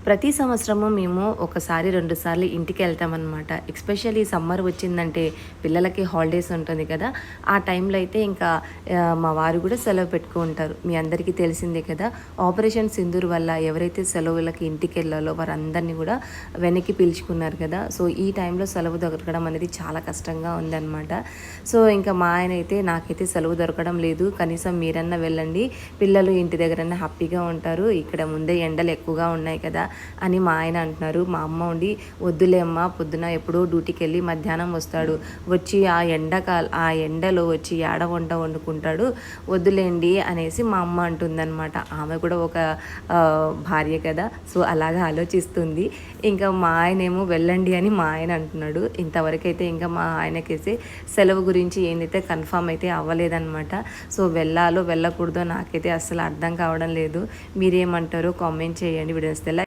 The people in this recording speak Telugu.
ప్రతి సంవత్సరము మేము ఒకసారి 2 సార్లు ఇంటికెళ్తామనమాట. ఎస్పెషల్లీ సమ్మర్ వచ్చిందంటే పిల్లలకి హాలిడేస్ ఉంటుంది కదా! ఆ టైంలో అయితే ఇంకా మా వారు కూడా సెలవు పెట్టుకుంటారు. మీ అందరికీ తెలిసిందే కదా! ఆపరేషన్ సింధూర్ వల్ల ఎవరైతే సెలవులకి ఇంటికెళ్ళాలో వారందరినీ కూడా వెనక్కి పిలుచుకున్నారు కదా! సో, ఈ టైంలో సెలవు దొరకడం అనేది చాలా కష్టంగా ఉందనమాట. సో, ఇంకా మా ఆయన అయితే నాకైతే సెలవు దొరకడం లేదు. కనీసం మీరన్నా వెళ్ళండి. పిల్లలు ఇంటి దగ్గరనే హ్యాపీగా ఉంటారు. ఇక్కడ ముందే ఎండలు ఎక్కువగా ఉన్నాయి కదా! అని మా ఆయన అంటున్నారు. మా అమ్మ ఉండి వద్దులే అమ్మ, పొద్దున ఎప్పుడో డ్యూటీకి మధ్యాహ్నం వస్తాడు, వచ్చి ఆ ఎండలో వచ్చి ఏడ వంట వండుకుంటాడు, వద్దులేండి అనేసి మా అమ్మ అంటుందన్నమాట. ఆమె కూడా ఒక భార్య కదా, సో అలాగా ఆలోచిస్తుంది. ఇంకా మా ఆయనేమో వెళ్ళండి అని మా ఆయన అంటున్నాడు. ఇంతవరకు అయితే ఇంకా మా ఆయనకేసి సెలవు గురించి ఏందైతే కన్ఫామ్ అయితే అవ్వలేదన్నమాట. సో వెళ్ళాలో వెళ్ళకూడదో నాకైతే అస్సలు అర్థం కావడం లేదు. మీరేమంటారో కామెంట్ చేయండి. వీడియోస్